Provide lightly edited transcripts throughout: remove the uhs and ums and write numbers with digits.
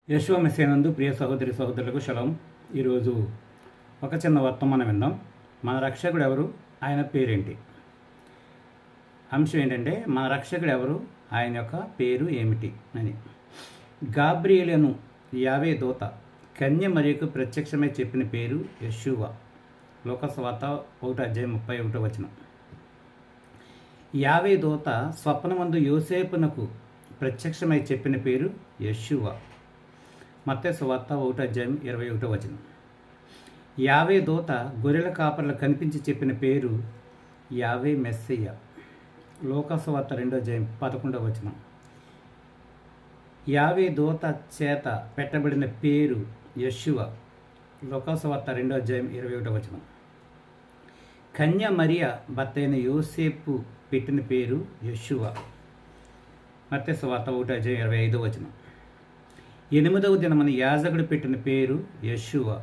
యశ్వమెస్సేనందు ప్రియ సహోదరి సహోదరులకు శలం. ఈరోజు ఒక చిన్న వర్తమానం విందాం. మన రక్షకుడు ఎవరు, ఆయన పేరేంటి? అంశం ఏంటంటే మన రక్షకుడు ఎవరు, ఆయన యొక్క పేరు ఏమిటి అని. గాబ్రియేలును యావే దూత కన్య మరియకు ప్రత్యక్షమై చెప్పిన పేరు యెషూవా. లోకసువార్త 1:31. యావే దూత స్వప్నమందు యోసేపునకు ప్రత్యక్షమై చెప్పిన పేరు యెషూవా. మత్తయి సువార్త 1:21. యావే దూత గొర్రెల కాపర్లకు కనిపించి చెప్పిన పేరు యావే మెస్సయ్య. లోకసువార్త 2:11. యావే దూత చేత పెట్టబడిన పేరు యెషూవా. లోకసువార్త 2:21. కన్య మరియ భర్త అయిన యోసేపు పెట్టిన పేరు యెషూవా. మత్తయి సువార్త 1:25. 8వ దినమని యాజకుడు పెట్టిన పేరు యెషూవా.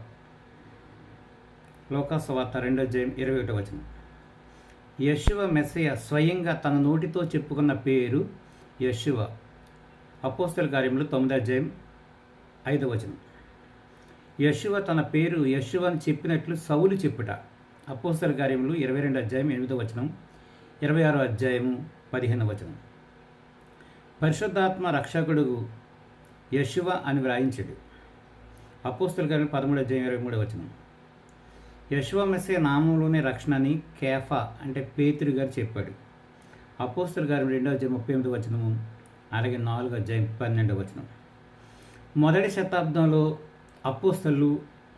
లోకసువార్త 2:21. యెషూవా మెస్సయ్య స్వయంగా తన నోటితో చెప్పుకున్న పేరు యెషూవా. అపోస్తల కార్యములు 9:5. యెషూవా తన పేరు యెషూవా అని చెప్పినట్లు సౌలు చెప్పుట. అపోస్తల కార్యములు 22:8, 26:15. పరిశుద్ధాత్మ రక్షకుడు యెషూవా అని వ్రాయించాడు. అపోస్తల కార్యములు 13:23. యెషూవా మెస్సయ్య నామంలోనే రక్షణ అని కేఫా అంటే పేతురు గారు చెప్పాడు. అపోస్తల కార్యములు 2:38, అలాగే 4:12. మొదటి శతాబ్దంలో అపోస్తలు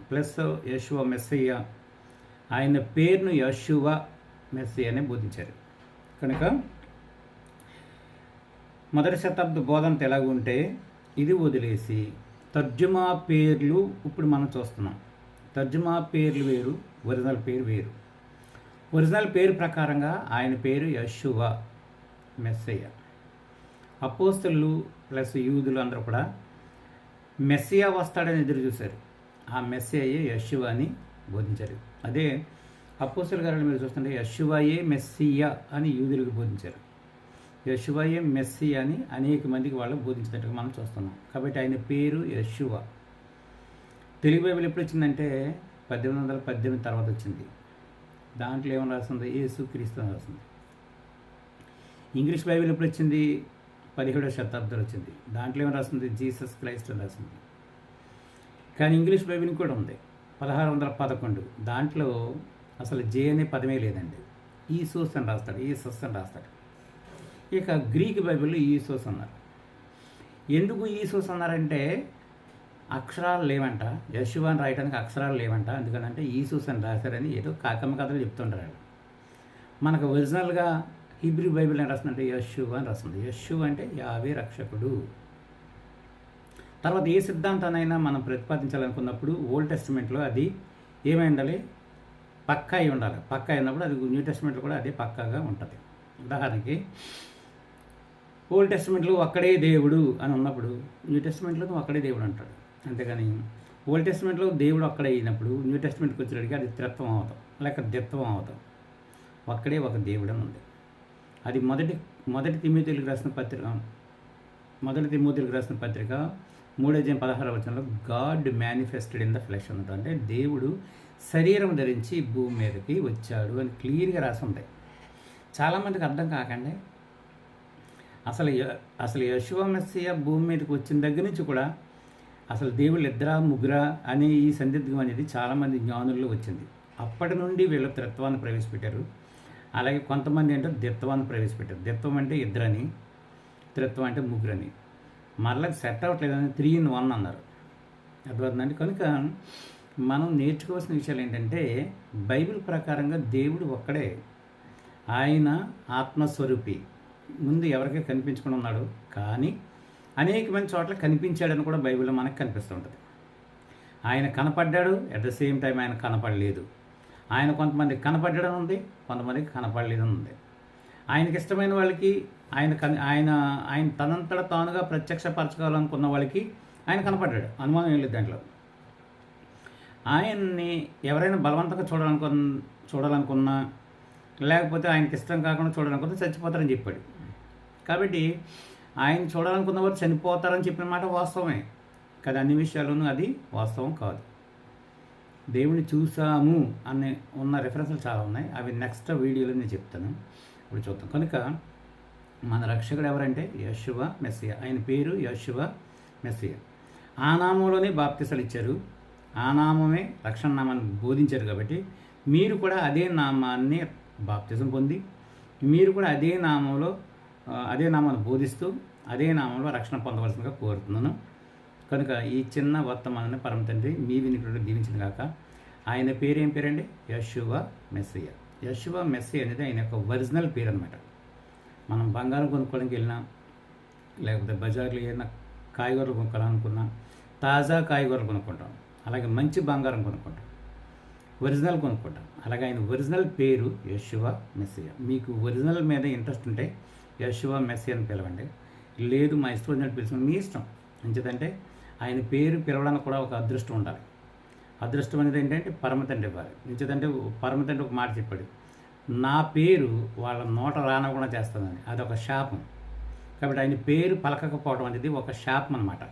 ప్లస్ యెషూవా మెస్సయ్య ఆయన పేరును యెషూవా మెస్సయ్య అని బోధించారు. కనుక మొదటి శతాబ్ద బోధనతో ఎలాగుంటే ఇది వదిలేసి తర్జుమా పేర్లు ఇప్పుడు మనం చూస్తున్నాం. తర్జుమా పేర్లు వేరు, ఒరిజినల్ పేరు వేరు. ఒరిజినల్ పేరు ప్రకారంగా ఆయన పేరు యెషూవా మెస్సయ్య. అపోస్తలు ప్లస్ యూదులు అందరూ కూడా మెస్సియా వస్తాడని ఎదురు చూశారు. ఆ మెస్సియాయే యెషూవా అని బోధించారు. అదే అపోస్తల గారు మీరు చూస్తుంటే యెషూవాయే మెస్సియా అని యూదులకు బోధించారు. యెషూవాయే మెస్సియా అని అనేక మందికి వాళ్ళు బోధించినట్టుగా మనం చూస్తున్నాం. కాబట్టి ఆయన పేరు యెషూవా. తెలుగు బైబిల్ ఎప్పుడు వచ్చిందంటే 1818 తర్వాత వచ్చింది. దాంట్లో ఏమని రాస్తుంది? యేసుక్రీస్తు అని రాస్తుంది. ఇంగ్లీష్ బైబిల్ ఎప్పుడు వచ్చింది? 17వ శతాబ్దంలో వచ్చింది. దాంట్లో ఏమని రాస్తుంది? జీసస్ క్రైస్ట్ అని రాస్తుంది. కానీ ఇంగ్లీష్ బైబిల్ కూడా ఉంది 1611. దాంట్లో అసలు జే అనే పదమే లేదండి. ఈసోస్ అని రాస్తాడు, ఈసస్ అని రాస్తాడు. ఇక గ్రీక్ బైబిల్లో ఈసోస్ అన్నారు. ఎందుకు ఈసోస్ అన్నారంటే అక్షరాలు లేవంట, యెషూవా అని రాయడానికి అక్షరాలు లేవంట. ఎందుకంటే ఈసోస్ అని రాశారని ఏదో కాకమ్మ కథలు చెప్తుంటారు. మనకు ఒరిజినల్గా హీబ్రూ బైబిల్ అని రాస్తుందంటే యెషూవా అని రాస్తుంది. యెషూవా అంటే యావే రక్షకుడు. తర్వాత ఏ సిద్ధాంతానైనా మనం ప్రతిపాదించాలనుకున్నప్పుడు ఓల్డ్ టెస్టిమెంట్లో అది ఏమై ఉండాలి? పక్కా అయి ఉండాలి. పక్కా అయినప్పుడు అది న్యూ టెస్టిమెంట్లో కూడా అదే పక్కాగా ఉంటుంది. ఉదాహరణకి ఓల్డ్ టెస్టిమెంట్లో ఒక్కడే దేవుడు అని ఉన్నప్పుడు న్యూ టెస్టిమెంట్లో ఒక్కడే దేవుడు అంటాడు. అంతేగాని ఓల్డ్ టెస్టిమెంట్లో దేవుడు ఒక్కడే అయినప్పుడు న్యూ టెస్టిమెంట్కి వచ్చేటికి అది త్రిత్వం అవుతాం లేక ద్విత్వం అవుతాం. ఒక్కడే ఒక దేవుడు అని ఉంది. అది మొదటి తిమోతేయులకు రాసిన పత్రిక 3:16 God manifested in the flesh అన్నట్టు. అంటే దేవుడు శరీరం ధరించి భూమి మీదకి వచ్చాడు అని క్లియర్గా రాసి ఉంది. చాలామందికి అర్థం కాకండి. అసలు యెషూవా మెస్సయ్య భూమి మీదకి వచ్చిన దగ్గర నుంచి కూడా అసలు దేవుళ్ళు ఇద్దరా ముగ్గురా అనే ఈ సందిగ్ధం అనేది చాలామంది జ్ఞానుల్లో వచ్చింది. అప్పటి నుండి వీళ్ళు త్రిత్వాన్ని ప్రవేశపెట్టారు. అలాగే కొంతమంది అంటే ద్విత్వాన్ని ప్రవేశపెట్టారు. ద్విత్వం అంటే ఇద్దరని, త్రిత్వం అంటే ముగ్గురని. మరలా సెట్ అవ్వట్లేదని 3 in 1 అన్నారు. అర్థమవుతుందండి. కనుక మనం నేర్చుకోవాల్సిన విషయాలు ఏంటంటే బైబిల్ ప్రకారంగా దేవుడు ఒక్కడే. ఆయన ఆత్మస్వరూపి. ముందు ఎవరికీ కనిపించకుండా ఉన్నాడు, కానీ అనేకమైన చోట్ల కనిపించాడని కూడా బైబిల్లో మనకు కనిపిస్తూ ఉంటుంది. ఆయన కనపడ్డాడు, అట్ ద సేమ్ టైం ఆయన కనపడలేదు. ఆయన కొంతమందికి కనపడ్డాడని ఉంది, కొంతమందికి కనపడలేదని ఉంది. ఆయనకి ఇష్టమైన వాళ్ళకి ఆయన తనంతట తానుగా ప్రత్యక్షపరచుకోవాలనుకున్న వాళ్ళకి ఆయన కనపడ్డాడు. అనుమానం ఏం లేదు దాంట్లో. ఆయన్ని ఎవరైనా బలవంతంగా చూడాలనుకున్నా లేకపోతే ఆయనకి ఇష్టం కాకుండా చూడాలనుకుంటే చచ్చిపోతారని చెప్పాడు. కాబట్టి ఆయన చూడాలనుకున్న వారు చనిపోతారని చెప్పిన మాట వాస్తవమే. కదా, అన్ని విషయాల్లోనూ అది వాస్తవం కాదు. దేవుని చూసాము అనే ఉన్న రెఫరెన్స్లు చాలా ఉన్నాయి. అవి నెక్స్ట్ వీడియోలో నేను చెప్తాను, ఇప్పుడు చూద్దాం. కనుక మన రక్షకుడు ఎవరంటే యెషువ మెస్సియా. ఆయన పేరు యెషువ మెస్సియా. ఆ నామంలోనే బాప్తిసాలు ఇచ్చారు, ఆ నామమే రక్షణ నామాన్ని బోధించారు. కాబట్టి మీరు కూడా అదే నామాన్ని బాప్తిజం పొంది మీరు కూడా అదే నామాన్ని బోధిస్తూ అదే నామంలో రక్షణ పొందవలసిందిగా కోరుతున్నాను. కనుక ఈ చిన్న వర్తమానాన్ని పరమ తండ్రి మీ వినికిడిలో దీవించిన గాక. ఆయన పేరు ఏం పేరండి? యెషువ మెస్సియా. యెషువ మెస్సియా అనేది ఆయన యొక్క ఒరిజినల్ పేరు అనమాట. మనం బంగారం కొనుక్కోవడానికి వెళ్ళినా, లేకపోతే బజార్లో ఏదైనా కాయగూరలు కొనుక్కోవాలనుకున్నా, తాజా కాయగూరలు కొనుక్కుంటాం, అలాగే మంచి బంగారం కొనుక్కుంటాం, ఒరిజినల్ కొనుక్కుంటాం. అలాగే ఆయన ఒరిజినల్ పేరు యెషువ మెస్సియా. మీకు ఒరిజినల్ మీద ఇంట్రెస్ట్ ఉంటే యెషువ మెస్సియా అని పిలవండి. లేదు మా ఇష్టం వచ్చినట్టు పిలుచుకుని మీ ఇష్టం. ఎంచేతంటే ఆయన పేరు పిలవడానికి కూడా ఒక అదృష్టం ఉండాలి. అదృష్టం అనేది ఏంటంటే పరమ తండ్రి వారు. ఎంచేతంటే పరమ తండ్రి ఒక మాట చెప్పాడు, నా పేరు వాళ్ళ నోట రానకుండా చేస్తానని. అదొక శాపం. కాబట్టి ఆయన పేరు పలకకపోవడం అనేది ఒక శాపం అన్నమాట.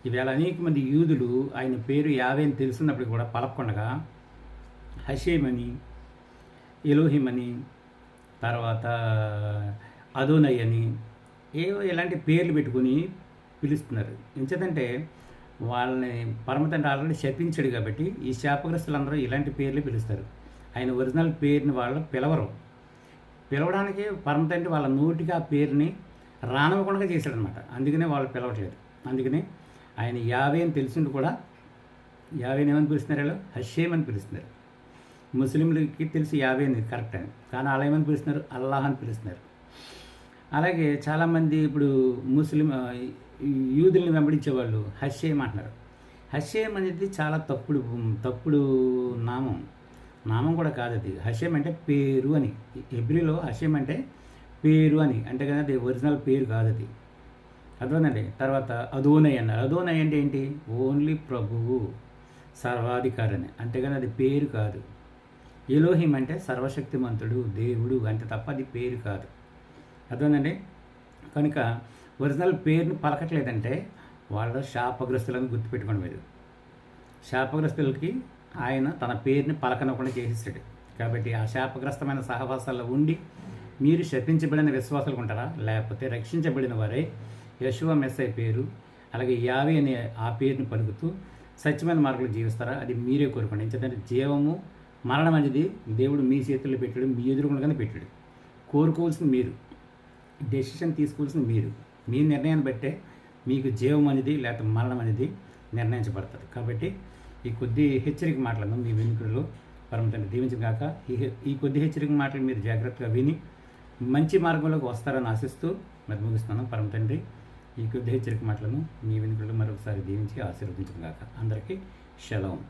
ఈవేళ అనేక మంది యూదులు ఆయన పేరు యావే అని తెలుసున్నప్పుడు కూడా పలకకుండా హషేమ్ అని, ఎలోహిం అని, తర్వాత అదోనై అని ఏవో ఇలాంటి పేర్లు పెట్టుకుని పిలుస్తున్నారు. ఎంచేతంటే వాళ్ళని పరమతండ్రి ఆల్రెడీ శపించాడు. కాబట్టి ఈ శాపగ్రస్తులందరూ ఇలాంటి పేర్లు పిలుస్తారు. ఆయన ఒరిజినల్ పేరుని వాళ్ళు పిలవడానికి పరమతండ్రి వాళ్ళ నోటికి ఆ పేరుని రానివ్వకుండా చేశాడనమాట. అందుకనే వాళ్ళు పిలవట్లేదు. అందుకనే ఆయన యావే అని తెలిసింది కూడా యావేని ఏమని పిలుస్తున్నారు? వాళ్ళు హషేమ్ అని పిలుస్తున్నారు. ముస్లింలకి తెలిసి యావే అని కరెక్ట్ అని, కానీ వాళ్ళు ఏమని పిలుస్తున్నారు? అల్లాహ్ అని పిలుస్తున్నారు. అలాగే చాలామంది ఇప్పుడు యూదుల్ని వెంబడించేవాళ్ళు హషేమ్ అంటున్నారు. హషేమ్ అనేది చాలా తప్పుడు నామం కూడా కాదు అది. హషేమ్ అంటే పేరు అని. హెబ్రీలో హషేమ్ అంటే పేరు అని అంటే కదా, అది ఒరిజినల్ పేరు కాదు అది. అదోనండి. తర్వాత అదోనై అన్నారు. అదోనై అంటే ఏంటి? ఓన్లీ ప్రభువు, సర్వాధికారి అని అంటే కానీ అది పేరు కాదు. ఎలోహిం అంటే సర్వశక్తిమంతుడు, దేవుడు అంటే తప్ప అది పేరు కాదు. అదోనండి. కనుక ఒరిజినల్ పేరుని పలకట్లేదంటే వాళ్ళు శాపగ్రస్తులను గుర్తుపెట్టుకోండి. మీరు శాపగ్రస్తులకి ఆయన తన పేరుని పలకనకుండా చేసేసాడు. కాబట్టి ఆ శాపగ్రస్తమైన సహవాసాల్లో ఉండి మీరు శపించబడిన విశ్వాసాలు ఉంటారా? లేకపోతే రక్షించబడిన వారే యెషువ మెస్సియా పేరు అలాగే యావే అనే ఆ పేరుని పలుకుతూ సత్యమైన మార్గంలో జీవిస్తారా? అది మీరే కోరుకోండి. ఎందుకంటే జీవము మరణం అనేది దేవుడు మీ చేతుల్లో పెట్టాడు, మీ ఎదురుకుండగానే పెట్టాడు. కోరుకోవాల్సింది మీరు, డెసిషన్ తీసుకోవాల్సింది మీరు. మీ నిర్ణయాన్ని బట్టే మీకు జీవం అనేది లేకపోతే మరణం అనేది నిర్ణయించబడుతుంది. కాబట్టి ఈ కొద్ది హెచ్చరిక మాటలను మీ వెనుకలో పరమ తండ్రి దీవించిన కాక ఈ కొద్ది హెచ్చరిక మాటలు మీరు జాగ్రత్తగా విని మంచి మార్గంలోకి వస్తారని ఆశిస్తూ మరి ముగిస్తున్నాను. పరమ తండ్రి ఈ కొద్ది హెచ్చరిక మాటలను మీ వెనుకలో మరొకసారి దీవించి ఆశీర్వదించిన కాక. అందరికీ షలోమ్.